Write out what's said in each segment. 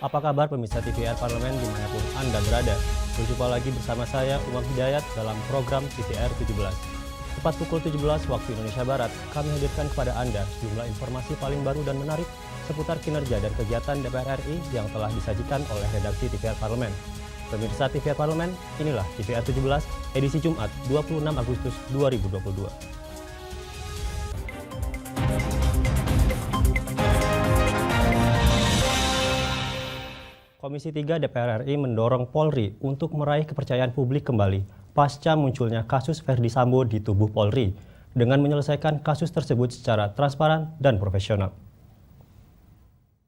Apa kabar pemirsa TVR Parlemen dimanapun Anda berada? Berjumpa lagi bersama saya Umam Hidayat dalam program TVR 17. Tepat pukul 17 waktu Indonesia Barat, kami hadirkan kepada Anda sejumlah informasi paling baru dan menarik seputar kinerja dan kegiatan DPR RI yang telah disajikan oleh redaksi TVR Parlemen. Pemirsa TVR Parlemen, inilah TVR 17 edisi Jumat 26 Agustus 2022. Komisi 3 DPR RI mendorong Polri untuk meraih kepercayaan publik kembali pasca munculnya kasus Ferdy Sambo di tubuh Polri dengan menyelesaikan kasus tersebut secara transparan dan profesional.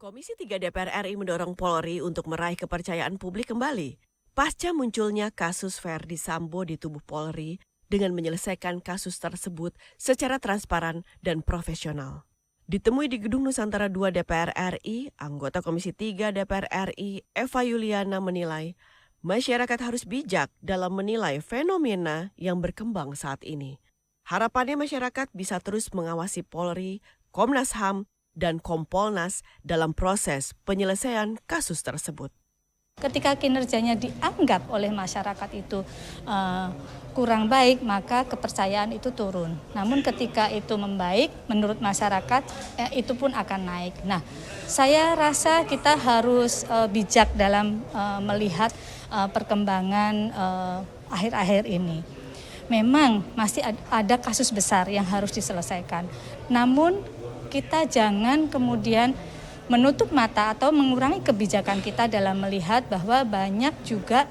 Komisi 3 DPR RI mendorong Polri untuk meraih kepercayaan publik kembali pasca munculnya kasus Ferdy Sambo di tubuh Polri dengan menyelesaikan kasus tersebut secara transparan dan profesional. Ditemui di Gedung Nusantara 2 DPR RI, anggota Komisi 3 DPR RI, Eva Yuliana menilai, masyarakat harus bijak dalam menilai fenomena yang berkembang saat ini. Harapannya masyarakat bisa terus mengawasi Polri, Komnas HAM, dan Kompolnas dalam proses penyelesaian kasus tersebut. Ketika kinerjanya dianggap oleh masyarakat itu kurang baik, maka kepercayaan itu turun. Namun ketika itu membaik, menurut masyarakat itu pun akan naik. Nah, saya rasa kita harus bijak dalam melihat perkembangan akhir-akhir ini. Memang masih ada kasus besar yang harus diselesaikan. Namun kita jangan kemudian menutup mata atau mengurangi kebijakan kita dalam melihat bahwa banyak juga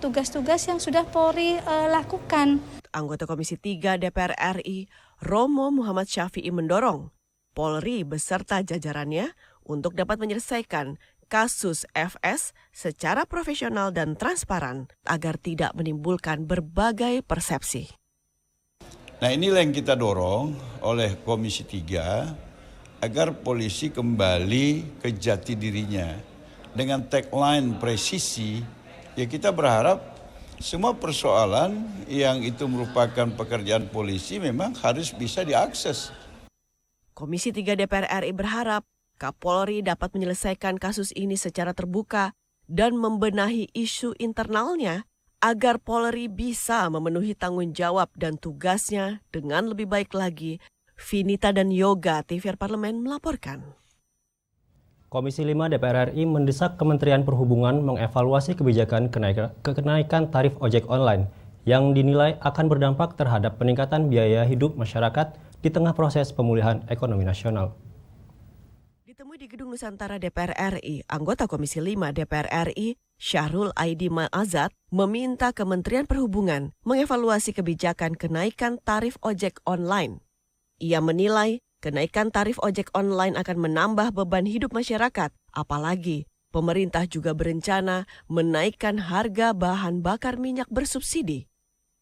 tugas-tugas yang sudah Polri lakukan. Anggota Komisi 3 DPR RI, Romo Muhammad Syafi'i mendorong Polri beserta jajarannya untuk dapat menyelesaikan kasus FS secara profesional dan transparan agar tidak menimbulkan berbagai persepsi. Nah, inilah yang kita dorong oleh Komisi 3 agar polisi kembali ke jati dirinya. Dengan tagline presisi, ya kita berharap semua persoalan yang itu merupakan pekerjaan polisi memang harus bisa diakses. Komisi 3 DPR RI berharap Kapolri dapat menyelesaikan kasus ini secara terbuka dan membenahi isu internalnya agar Polri bisa memenuhi tanggung jawab dan tugasnya dengan lebih baik lagi. Vinita dan Yoga, TVR Parlemen melaporkan. Komisi 5 DPR RI mendesak Kementerian Perhubungan mengevaluasi kebijakan kenaikan tarif ojek online yang dinilai akan berdampak terhadap peningkatan biaya hidup masyarakat di tengah proses pemulihan ekonomi nasional. Ditemui di Gedung Nusantara DPR RI, anggota Komisi 5 DPR RI, Syahrul Aidi Ma'azat, meminta Kementerian Perhubungan mengevaluasi kebijakan kenaikan tarif ojek online. Ia menilai kenaikan tarif ojek online akan menambah beban hidup masyarakat, apalagi pemerintah juga berencana menaikkan harga bahan bakar minyak bersubsidi.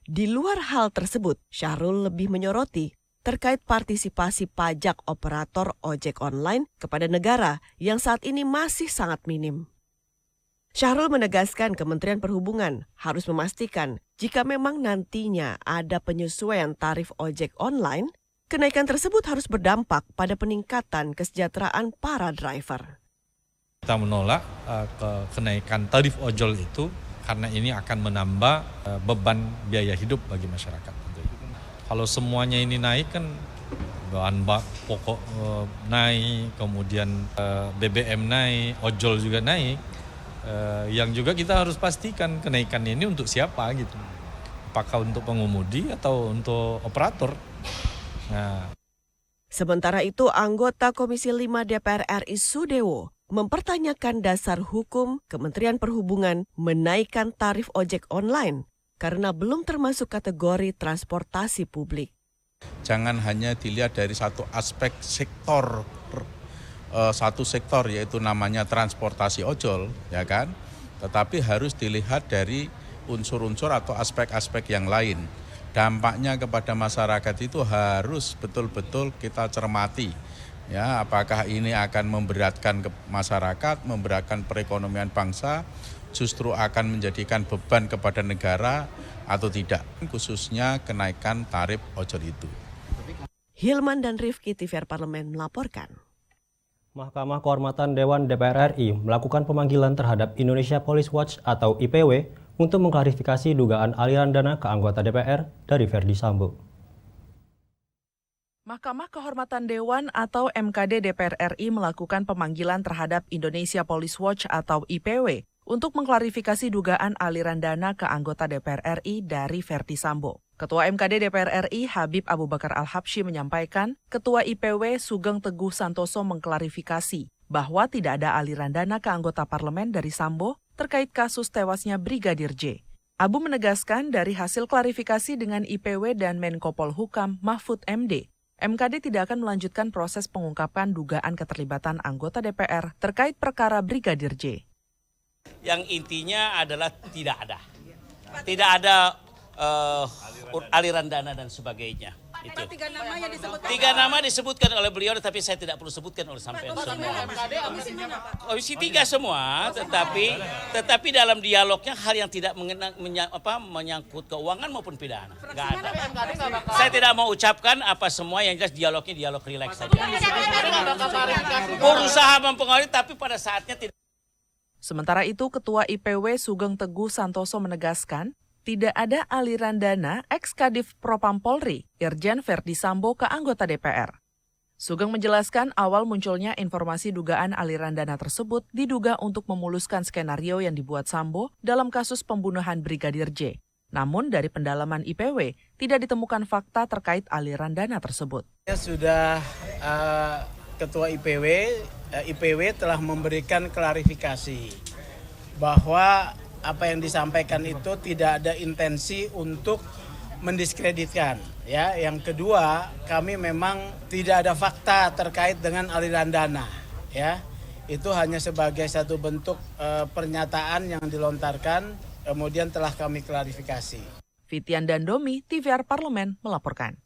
Di luar hal tersebut, Syahrul lebih menyoroti terkait partisipasi pajak operator ojek online kepada negara yang saat ini masih sangat minim. Syahrul menegaskan Kementerian Perhubungan harus memastikan jika memang nantinya ada penyesuaian tarif ojek online, kenaikan tersebut harus berdampak pada peningkatan kesejahteraan para driver. Kita menolak kenaikan tarif ojol itu karena ini akan menambah beban biaya hidup bagi masyarakat. Kalau semuanya ini naik kan bahan pokok naik, kemudian BBM naik, ojol juga naik. Yang juga kita harus pastikan kenaikan ini untuk siapa gitu. Apakah untuk pengemudi atau untuk operator? Nah. Sementara itu, anggota Komisi 5 DPR RI Sudewo mempertanyakan dasar hukum Kementerian Perhubungan menaikkan tarif ojek online karena belum termasuk kategori transportasi publik. Jangan hanya dilihat dari satu aspek sektor, yaitu namanya transportasi ojol, ya kan? Tetapi harus dilihat dari unsur-unsur atau aspek-aspek yang lain. Dampaknya kepada masyarakat itu harus betul-betul kita cermati. Ya, apakah ini akan memberatkan masyarakat, memberatkan perekonomian bangsa, justru akan menjadikan beban kepada negara atau tidak, khususnya kenaikan tarif ojol itu. Hilman dan Rifki, TVR Parlemen melaporkan. Mahkamah Kehormatan Dewan DPR RI melakukan pemanggilan terhadap Indonesia Police Watch atau IPW untuk mengklarifikasi dugaan aliran dana ke anggota DPR dari Verdi Sambo. Mahkamah Kehormatan Dewan atau MKD DPR RI melakukan pemanggilan terhadap Indonesia Police Watch atau IPW untuk mengklarifikasi dugaan aliran dana ke anggota DPR RI dari Verdi Sambo. Ketua MKD DPR RI Habib Abu Bakar Al-Habsyi menyampaikan, Ketua IPW Sugeng Teguh Santoso mengklarifikasi bahwa tidak ada aliran dana ke anggota parlemen dari Sambo terkait kasus tewasnya Brigadir J. Abu menegaskan dari hasil klarifikasi dengan IPW dan Menko Polhukam Mahfud MD, MKD tidak akan melanjutkan proses pengungkapan dugaan keterlibatan anggota DPR terkait perkara Brigadir J. Yang intinya adalah tidak ada aliran dana dan sebagainya. Itu. Tiga nama disebutkan oleh beliau, tapi saya tidak perlu sebutkan oleh sampean semua. Komisi 3 semua, tetapi dalam dialognya hal yang tidak menyangkut keuangan maupun pidana. Nggak ada. Saya tidak mau ucapkan apa semua, yang jelas dialognya dialog rileks saja. Berusaha mempengaruhi, tapi pada saatnya tidak. Sementara itu, Ketua IPW Sugeng Teguh Santoso menegaskan, tidak ada aliran dana ex-Kadif Propam Polri, Irjen Verdi Sambo ke anggota DPR. Sugeng menjelaskan awal munculnya informasi dugaan aliran dana tersebut diduga untuk memuluskan skenario yang dibuat Sambo dalam kasus pembunuhan Brigadir J. Namun dari pendalaman IPW, tidak ditemukan fakta terkait aliran dana tersebut. Sudah Ketua IPW telah memberikan klarifikasi bahwa apa yang disampaikan itu tidak ada intensi untuk mendiskreditkan. Ya, yang kedua, kami memang tidak ada fakta terkait dengan aliran dana. Ya, itu hanya sebagai satu bentuk pernyataan yang dilontarkan, kemudian telah kami klarifikasi. Fitian Dandomi, TVR Parlemen melaporkan.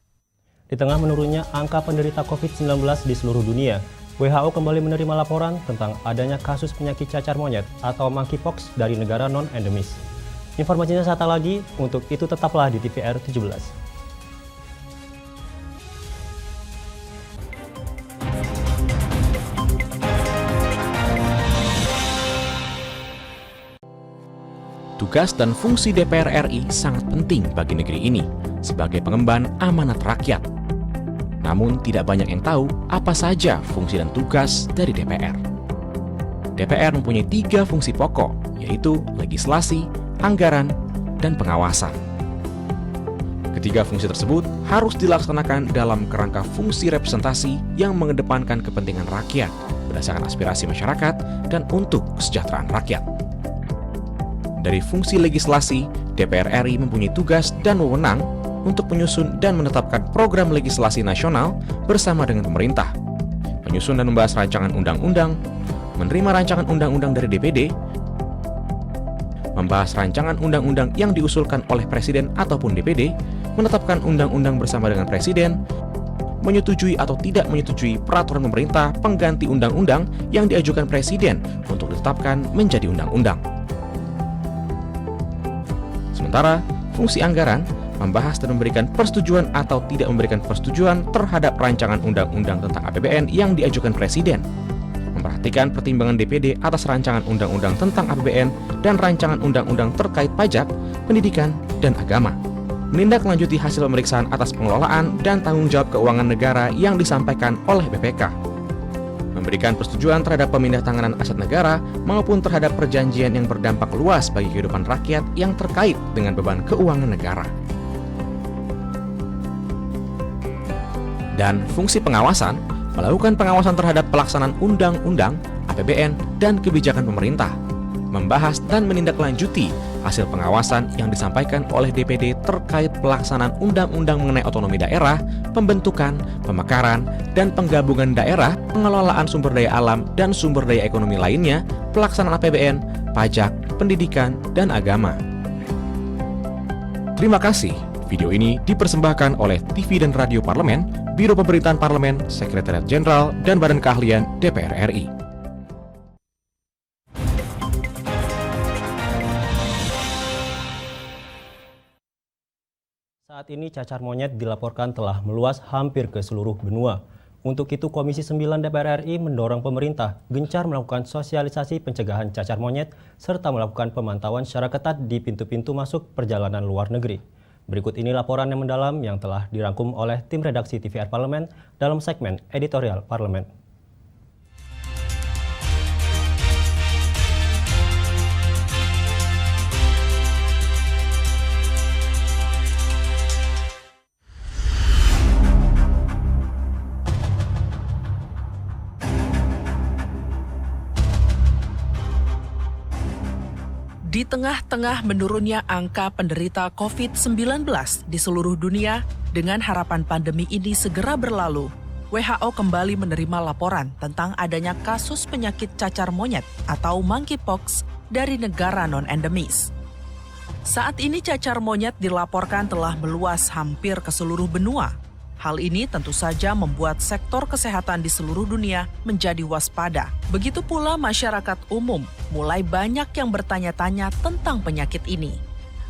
Di tengah menurunnya angka penderita COVID-19 di seluruh dunia, WHO kembali menerima laporan tentang adanya kasus penyakit cacar monyet atau monkeypox dari negara non-endemis. Informasinya satu lagi, untuk itu tetaplah di TVR 17. Tugas dan fungsi DPR RI sangat penting bagi negeri ini sebagai pengemban amanat rakyat. Namun tidak banyak yang tahu apa saja fungsi dan tugas dari DPR. DPR mempunyai 3 fungsi pokok, yaitu legislasi, anggaran, dan pengawasan. Ketiga fungsi tersebut harus dilaksanakan dalam kerangka fungsi representasi yang mengedepankan kepentingan rakyat berdasarkan aspirasi masyarakat dan untuk kesejahteraan rakyat. Dari fungsi legislasi, DPR RI mempunyai tugas dan wewenang untuk menyusun dan menetapkan program legislasi nasional bersama dengan pemerintah, menyusun dan membahas rancangan undang-undang, menerima rancangan undang-undang dari DPD, membahas rancangan undang-undang yang diusulkan oleh Presiden ataupun DPD, menetapkan undang-undang bersama dengan Presiden, menyetujui atau tidak menyetujui peraturan pemerintah pengganti undang-undang yang diajukan Presiden untuk ditetapkan menjadi undang-undang. Sementara, fungsi anggaran membahas dan memberikan persetujuan atau tidak memberikan persetujuan terhadap rancangan undang-undang tentang APBN yang diajukan Presiden, memperhatikan pertimbangan DPD atas rancangan undang-undang tentang APBN dan rancangan undang-undang terkait pajak, pendidikan, dan agama, menindaklanjuti hasil pemeriksaan atas pengelolaan dan tanggung jawab keuangan negara yang disampaikan oleh BPK, memberikan persetujuan terhadap pemindahantanganan aset negara maupun terhadap perjanjian yang berdampak luas bagi kehidupan rakyat yang terkait dengan beban keuangan negara. Dan fungsi pengawasan, melakukan pengawasan terhadap pelaksanaan undang-undang, APBN, dan kebijakan pemerintah, membahas dan menindaklanjuti hasil pengawasan yang disampaikan oleh DPD terkait pelaksanaan undang-undang mengenai otonomi daerah, pembentukan, pemekaran, dan penggabungan daerah, pengelolaan sumber daya alam dan sumber daya ekonomi lainnya, pelaksanaan APBN, pajak, pendidikan, dan agama. Terima kasih. Video ini dipersembahkan oleh TV dan Radio Parlemen, Biro Pemerintahan Parlemen, Sekretariat Jenderal, dan Badan Keahlian DPR RI. Saat ini cacar monyet dilaporkan telah meluas hampir ke seluruh benua. Untuk itu, Komisi 9 DPR RI mendorong pemerintah gencar melakukan sosialisasi pencegahan cacar monyet serta melakukan pemantauan secara ketat di pintu-pintu masuk perjalanan luar negeri. Berikut ini laporan yang mendalam yang telah dirangkum oleh tim redaksi TVR Parlemen dalam segmen Editorial Parlemen. Di tengah-tengah menurunnya angka penderita COVID-19 di seluruh dunia, dengan harapan pandemi ini segera berlalu, WHO kembali menerima laporan tentang adanya kasus penyakit cacar monyet atau monkeypox dari negara non-endemis. Saat ini cacar monyet dilaporkan telah meluas hampir ke seluruh benua. Hal ini tentu saja membuat sektor kesehatan di seluruh dunia menjadi waspada. Begitu pula masyarakat umum mulai banyak yang bertanya-tanya tentang penyakit ini.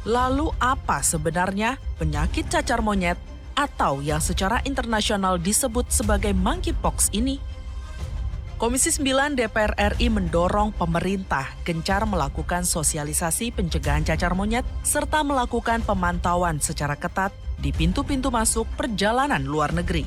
Lalu apa sebenarnya penyakit cacar monyet atau yang secara internasional disebut sebagai monkeypox ini? Komisi 9 DPR RI mendorong pemerintah gencar melakukan sosialisasi pencegahan cacar monyet serta melakukan pemantauan secara ketat di pintu-pintu masuk perjalanan luar negeri.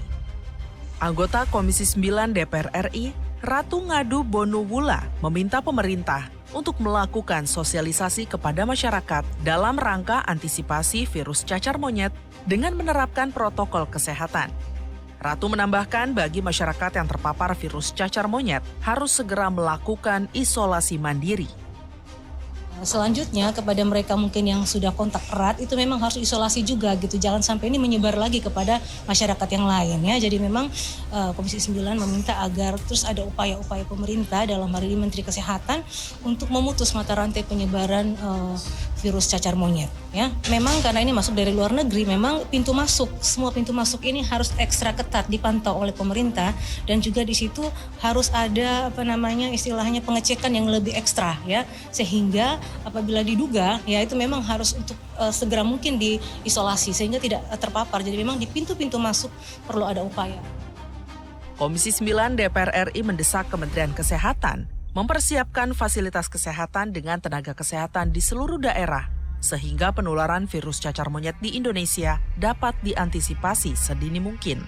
Anggota Komisi 9 DPR RI, Ratu Ngadu Bonuwula, meminta pemerintah untuk melakukan sosialisasi kepada masyarakat dalam rangka antisipasi virus cacar monyet dengan menerapkan protokol kesehatan. Ratu menambahkan bagi masyarakat yang terpapar virus cacar monyet harus segera melakukan isolasi mandiri. Selanjutnya kepada mereka mungkin yang sudah kontak erat itu memang harus isolasi juga gitu. Jangan sampai ini menyebar lagi kepada masyarakat yang lain ya. Jadi memang Komisi 9 meminta agar terus ada upaya-upaya pemerintah dalam hal ini Menteri Kesehatan untuk memutus mata rantai penyebaran virus cacar monyet ya. Memang karena ini masuk dari luar negeri, memang semua pintu masuk ini harus ekstra ketat dipantau oleh pemerintah dan juga di situ harus ada istilahnya pengecekan yang lebih ekstra ya, sehingga apabila diduga ya itu memang harus untuk segera mungkin diisolasi sehingga tidak terpapar. Jadi memang di pintu-pintu masuk perlu ada upaya. Komisi 9 DPR RI mendesak Kementerian Kesehatan mempersiapkan fasilitas kesehatan dengan tenaga kesehatan di seluruh daerah sehingga penularan virus cacar monyet di Indonesia dapat diantisipasi sedini mungkin.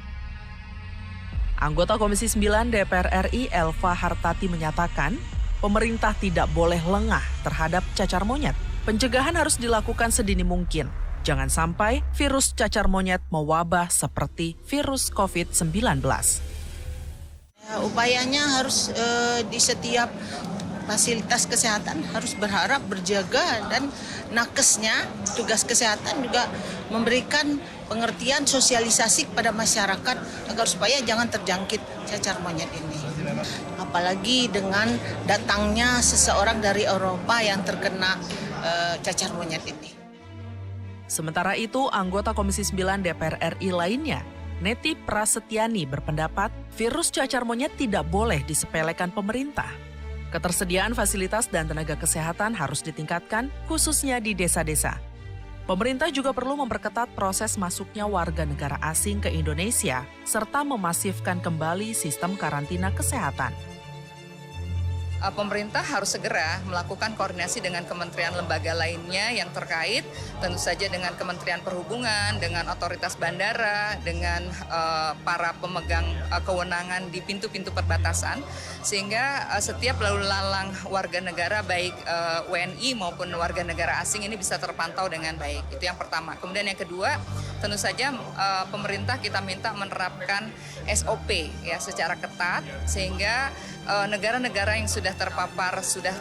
Anggota Komisi 9 DPR RI Elva Hartati menyatakan, pemerintah tidak boleh lengah terhadap cacar monyet. Pencegahan harus dilakukan sedini mungkin. Jangan sampai virus cacar monyet mewabah seperti virus COVID-19. Upayanya harus di setiap fasilitas kesehatan harus berjaga dan nakesnya, tugas kesehatan juga memberikan pengertian sosialisasi kepada masyarakat agar supaya jangan terjangkit cacar monyet ini. Apalagi dengan datangnya seseorang dari Eropa yang terkena cacar monyet ini. Sementara itu, anggota Komisi 9 DPR RI lainnya, Neti Prasetyani berpendapat virus cacar monyet tidak boleh disepelekan pemerintah. Ketersediaan fasilitas dan tenaga kesehatan harus ditingkatkan, khususnya di desa-desa. Pemerintah juga perlu memperketat proses masuknya warga negara asing ke Indonesia, serta memasifkan kembali sistem karantina kesehatan. Pemerintah harus segera melakukan koordinasi dengan kementerian lembaga lainnya yang terkait, tentu saja dengan Kementerian Perhubungan, dengan otoritas bandara, dengan para pemegang kewenangan di pintu-pintu perbatasan, sehingga setiap lalu lalang warga negara baik WNI maupun warga negara asing ini bisa terpantau dengan baik. Itu yang pertama. Kemudian yang kedua, tentu saja pemerintah kita minta menerapkan SOP ya secara ketat sehingga negara-negara yang sudah terpapar, sudah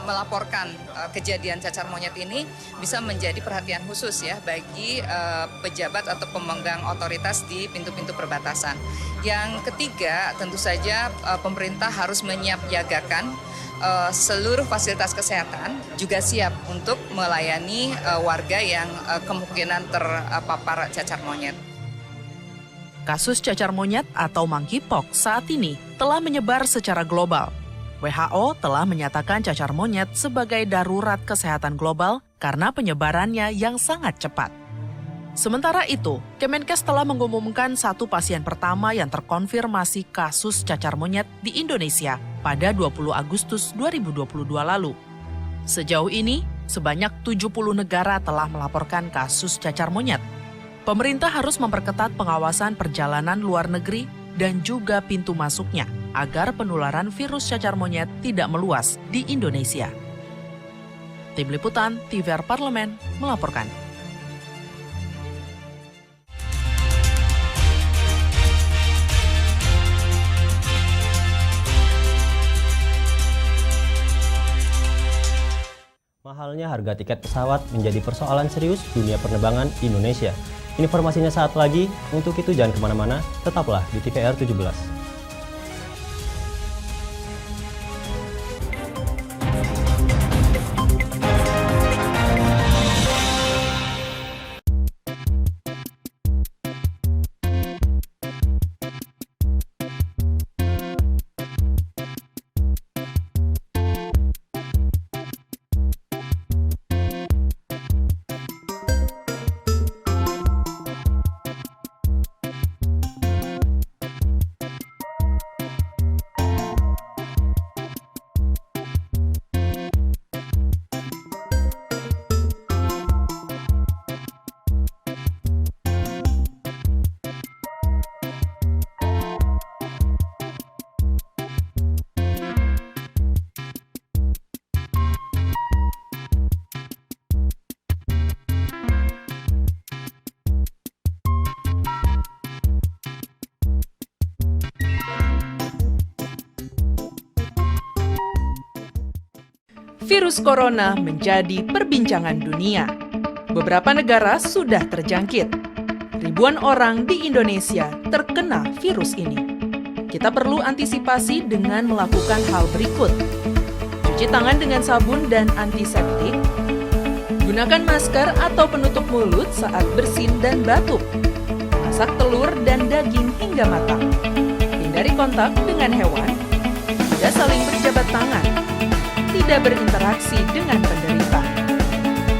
melaporkan kejadian cacar monyet ini bisa menjadi perhatian khusus ya bagi pejabat atau pemegang otoritas di pintu-pintu perbatasan. Yang ketiga, tentu saja pemerintah harus menyiapsiagakan seluruh fasilitas kesehatan juga siap untuk melayani warga yang kemungkinan terpapar cacar monyet. Kasus cacar monyet atau monkeypox saat ini telah menyebar secara global. WHO telah menyatakan cacar monyet sebagai darurat kesehatan global karena penyebarannya yang sangat cepat. Sementara itu, Kemenkes telah mengumumkan 1 pasien pertama yang terkonfirmasi kasus cacar monyet di Indonesia pada 20 Agustus 2022 lalu. Sejauh ini, sebanyak 70 negara telah melaporkan kasus cacar monyet. Pemerintah harus memperketat pengawasan perjalanan luar negeri dan juga pintu masuknya agar penularan virus cacar monyet tidak meluas di Indonesia. Tim Liputan TVR Parlemen melaporkan. Mahalnya harga tiket pesawat menjadi persoalan serius dunia penerbangan Indonesia. Informasinya saat lagi, untuk itu jangan kemana-mana, tetaplah di TVR 17. Virus corona menjadi perbincangan dunia. Beberapa negara sudah terjangkit. Ribuan orang di Indonesia terkena virus ini. Kita perlu antisipasi dengan melakukan hal berikut. Cuci tangan dengan sabun dan antiseptik. Gunakan masker atau penutup mulut saat bersin dan batuk. Masak telur dan daging hingga matang. Hindari kontak dengan hewan. Tidak saling berjabat tangan. Tidak berinteraksi dengan penderita.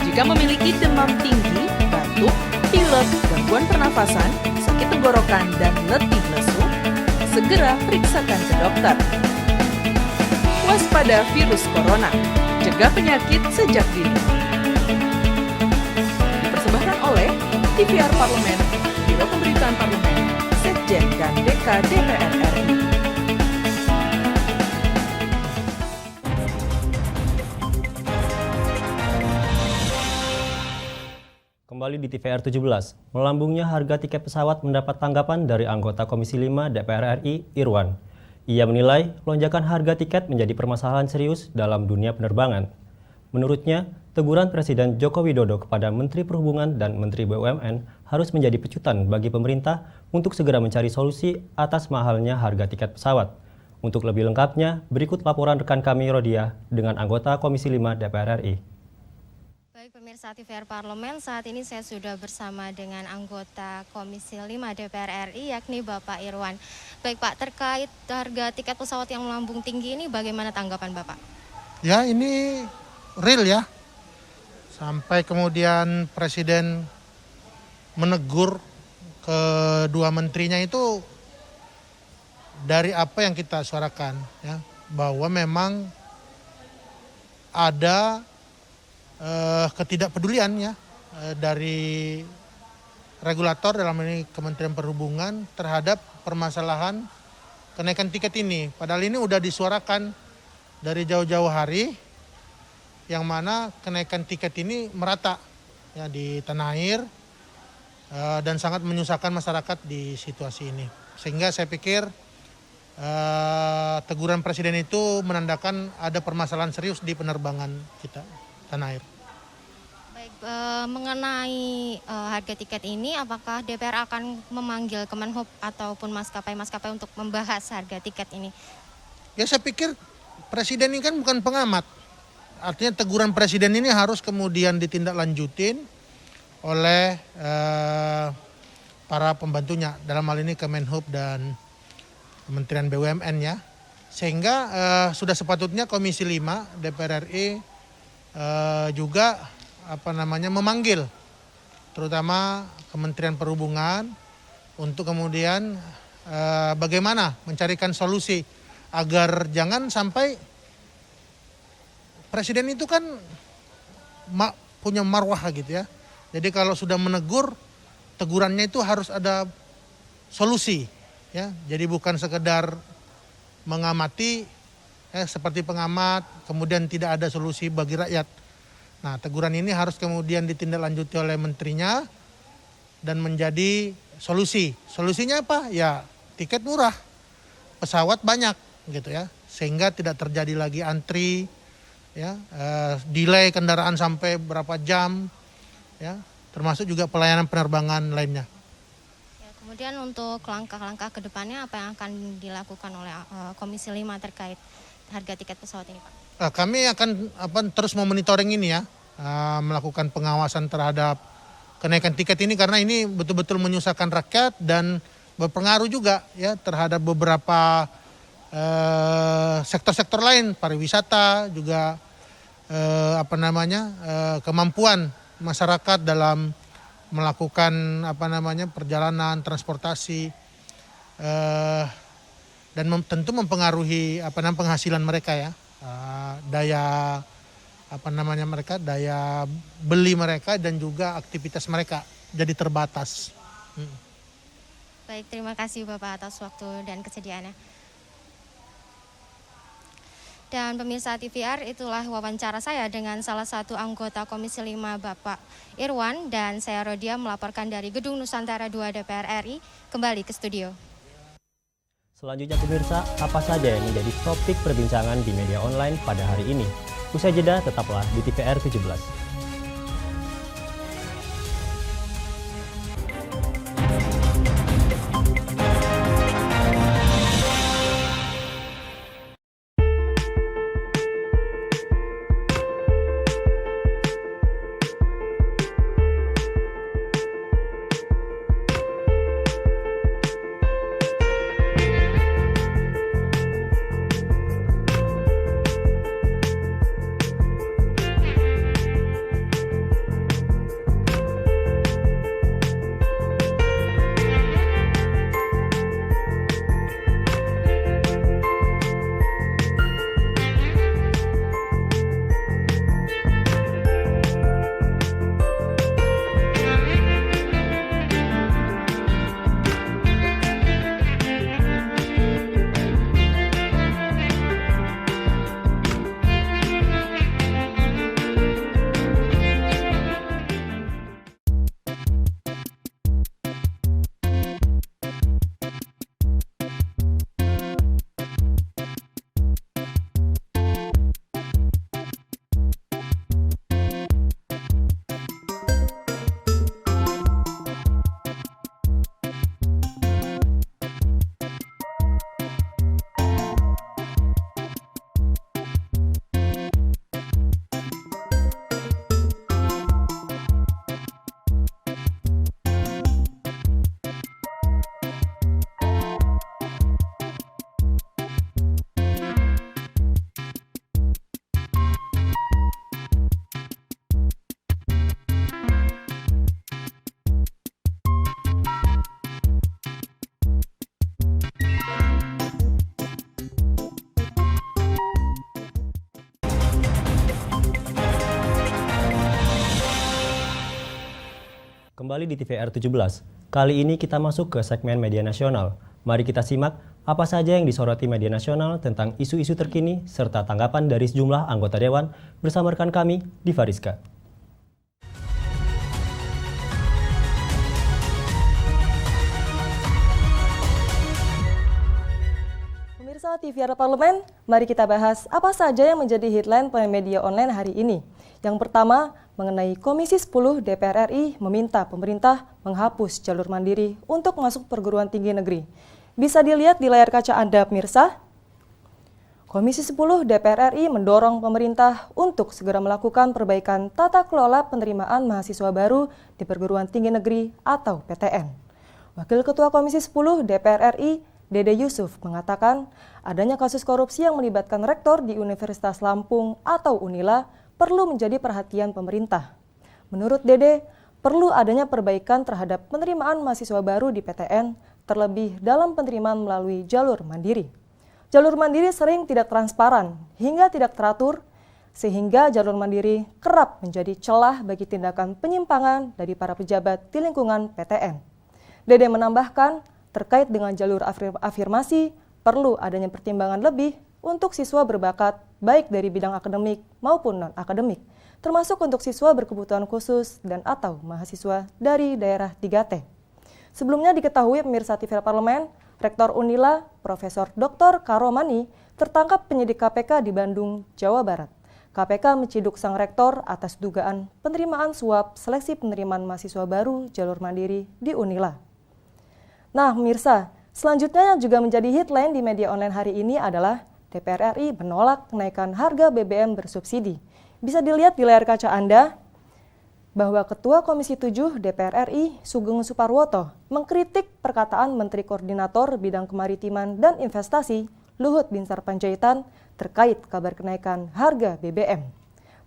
Jika memiliki demam tinggi, batuk, pilek, gangguan pernafasan, sakit tenggorokan, dan letih lesu, segera periksakan ke dokter. Waspada virus corona, cegah penyakit sejak dini. Dipersembahkan oleh TVR Parlemen, Biro Pemberitaan Parlemen, Sekjen dan DK DPR RI. Kembali di TVR 17, melambungnya harga tiket pesawat mendapat tanggapan dari anggota Komisi 5 DPR RI, Irwan. Ia menilai lonjakan harga tiket menjadi permasalahan serius dalam dunia penerbangan. Menurutnya, teguran Presiden Joko Widodo kepada Menteri Perhubungan dan Menteri BUMN harus menjadi pecutan bagi pemerintah untuk segera mencari solusi atas mahalnya harga tiket pesawat. Untuk lebih lengkapnya, berikut laporan rekan kami Rodia dengan anggota Komisi 5 DPR RI. Baik pemirsa TVR Parlemen, saat ini saya sudah bersama dengan anggota Komisi 5 DPR RI yakni Bapak Irwan. Baik Pak, terkait harga tiket pesawat yang melambung tinggi ini bagaimana tanggapan Bapak? Ya ini real ya, sampai kemudian Presiden menegur kedua menterinya itu dari apa yang kita suarakan ya, bahwa memang ada ketidakpedulian ya dari regulator dalam ini Kementerian Perhubungan terhadap permasalahan kenaikan tiket ini. Padahal ini udah disuarakan dari jauh-jauh hari, yang mana kenaikan tiket ini merata ya di tanah air dan sangat menyusahkan masyarakat di situasi ini. Sehingga saya pikir teguran Presiden itu menandakan ada permasalahan serius di penerbangan kita tanah air. Baik, mengenai harga tiket ini, apakah DPR akan memanggil Kemenhub ataupun maskapai-maskapai untuk membahas harga tiket ini? Ya saya pikir Presiden ini kan bukan pengamat. Artinya teguran Presiden ini harus kemudian ditindaklanjutin oleh para pembantunya. Dalam hal ini Kemenhub dan Kementerian BUMN ya. Sehingga sudah sepatutnya Komisi 5 DPR RI juga memanggil terutama Kementerian Perhubungan, untuk kemudian bagaimana mencarikan solusi agar jangan sampai Presiden itu kan punya marwah gitu ya. Jadi kalau sudah menegur, tegurannya itu harus ada solusi ya. Jadi bukan sekedar mengamati seperti pengamat, kemudian tidak ada solusi bagi rakyat. Nah, teguran ini harus kemudian ditindaklanjuti oleh menterinya dan menjadi solusi. Solusinya apa? Ya, tiket murah, pesawat banyak gitu ya, sehingga tidak terjadi lagi antri, ya, delay kendaraan sampai berapa jam, ya, termasuk juga pelayanan penerbangan lainnya. Ya, kemudian untuk langkah-langkah ke depannya apa yang akan dilakukan oleh Komisi 5 terkait harga tiket pesawat ini, Pak? Kami akan terus memonitoring ini ya, melakukan pengawasan terhadap kenaikan tiket ini karena ini betul-betul menyusahkan rakyat dan berpengaruh juga ya terhadap beberapa sektor-sektor lain, pariwisata juga kemampuan masyarakat dalam melakukan perjalanan transportasi dan tentu mempengaruhi penghasilan mereka ya, daya beli mereka dan juga aktivitas mereka jadi terbatas. Baik, terima kasih Bapak atas waktu dan kesediaannya. Dan pemirsa TVR, itulah wawancara saya dengan salah satu anggota Komisi 5 Bapak Irwan, dan saya Rodia melaporkan dari Gedung Nusantara 2 DPR RI, kembali ke studio. Selanjutnya pemirsa, apa saja yang menjadi topik perbincangan di media online pada hari ini? Usai jeda, tetaplah di TVR 17. Kembali di TVR 17. Kali ini kita masuk ke segmen media nasional. Mari kita simak apa saja yang disoroti media nasional tentang isu-isu terkini serta tanggapan dari sejumlah anggota dewan bersama rekan kami, Diva Rizka. Pemirsa TVR Parlemen, mari kita bahas apa saja yang menjadi headline media online hari ini. Yang pertama, mengenai Komisi 10 DPR RI meminta pemerintah menghapus jalur mandiri untuk masuk perguruan tinggi negeri. Bisa dilihat di layar kaca Anda, pemirsa. Komisi 10 DPR RI mendorong pemerintah untuk segera melakukan perbaikan tata kelola penerimaan mahasiswa baru di perguruan tinggi negeri atau PTN. Wakil Ketua Komisi 10 DPR RI, Dede Yusuf, mengatakan adanya kasus korupsi yang melibatkan rektor di Universitas Lampung atau Unila perlu menjadi perhatian pemerintah. Menurut Dede, perlu adanya perbaikan terhadap penerimaan mahasiswa baru di PTN, terlebih dalam penerimaan melalui jalur mandiri. Jalur mandiri sering tidak transparan hingga tidak teratur, sehingga jalur mandiri kerap menjadi celah bagi tindakan penyimpangan dari para pejabat di lingkungan PTN. Dede menambahkan, terkait dengan jalur afirmasi, perlu adanya pertimbangan lebih untuk siswa berbakat, baik dari bidang akademik maupun non-akademik, termasuk untuk siswa berkebutuhan khusus dan atau mahasiswa dari daerah 3T. Sebelumnya diketahui pemirsa TVRI Parlemen, Rektor Unila, Profesor Dr. Karomani, tertangkap penyidik KPK di Bandung, Jawa Barat. KPK menciduk sang rektor atas dugaan penerimaan suap seleksi penerimaan mahasiswa baru jalur mandiri di Unila. Nah, pemirsa, selanjutnya yang juga menjadi headline di media online hari ini adalah DPR RI menolak kenaikan harga BBM bersubsidi. Bisa dilihat di layar kaca Anda bahwa Ketua Komisi 7 DPR RI Sugeng Suparwoto mengkritik perkataan Menteri Koordinator Bidang Kemaritiman dan Investasi Luhut Binsar Panjaitan terkait kabar kenaikan harga BBM.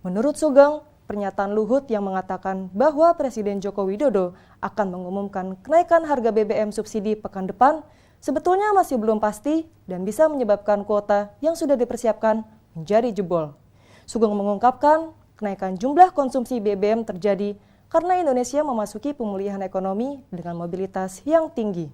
Menurut Sugeng, pernyataan Luhut yang mengatakan bahwa Presiden Joko Widodo akan mengumumkan kenaikan harga BBM subsidi pekan depan sebetulnya masih belum pasti dan bisa menyebabkan kuota yang sudah dipersiapkan menjadi jebol. Sugeng mengungkapkan kenaikan jumlah konsumsi BBM terjadi karena Indonesia memasuki pemulihan ekonomi dengan mobilitas yang tinggi.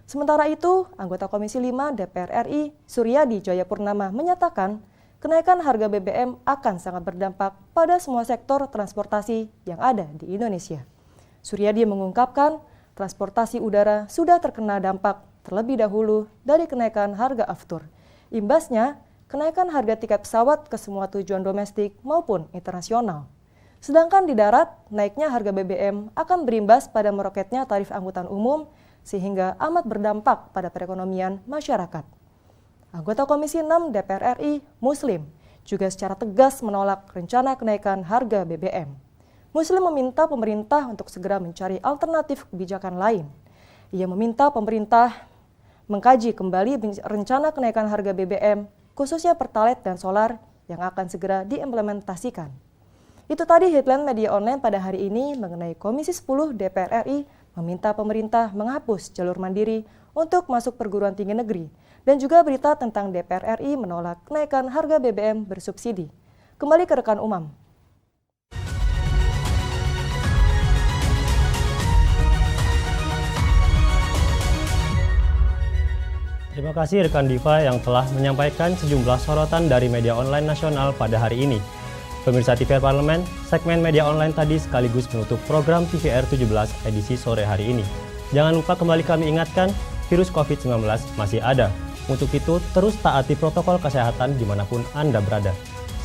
Sementara itu, anggota Komisi 5 DPR RI Suryadi Jayapurnama menyatakan kenaikan harga BBM akan sangat berdampak pada semua sektor transportasi yang ada di Indonesia. Suryadi mengungkapkan transportasi udara sudah terkena dampak terlebih dahulu dari kenaikan harga aftur. Imbasnya, kenaikan harga tiket pesawat ke semua tujuan domestik maupun internasional. Sedangkan di darat, naiknya harga BBM akan berimbas pada meroketnya tarif angkutan umum sehingga amat berdampak pada perekonomian masyarakat. Anggota Komisi 6 DPR RI, Muslim, juga secara tegas menolak rencana kenaikan harga BBM. Muslim meminta pemerintah untuk segera mencari alternatif kebijakan lain. Ia meminta pemerintah mengkaji kembali rencana kenaikan harga BBM, khususnya Pertalite dan solar yang akan segera diimplementasikan. Itu tadi headline media online pada hari ini mengenai Komisi 10 DPR RI meminta pemerintah menghapus jalur mandiri untuk masuk perguruan tinggi negeri dan juga berita tentang DPR RI menolak kenaikan harga BBM bersubsidi. Kembali ke rekan Umam. Terima kasih rekan Diva yang telah menyampaikan sejumlah sorotan dari media online nasional pada hari ini. Pemirsa TVR Parlemen, segmen media online tadi sekaligus menutup program TVR 17 edisi sore hari ini. Jangan lupa kembali kami ingatkan, virus COVID-19 masih ada. Untuk itu, terus taati protokol kesehatan dimanapun Anda berada.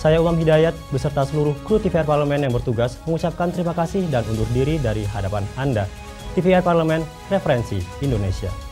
Saya Umam Hidayat beserta seluruh kru TVR Parlemen yang bertugas mengucapkan terima kasih dan undur diri dari hadapan Anda. TVR Parlemen, referensi Indonesia.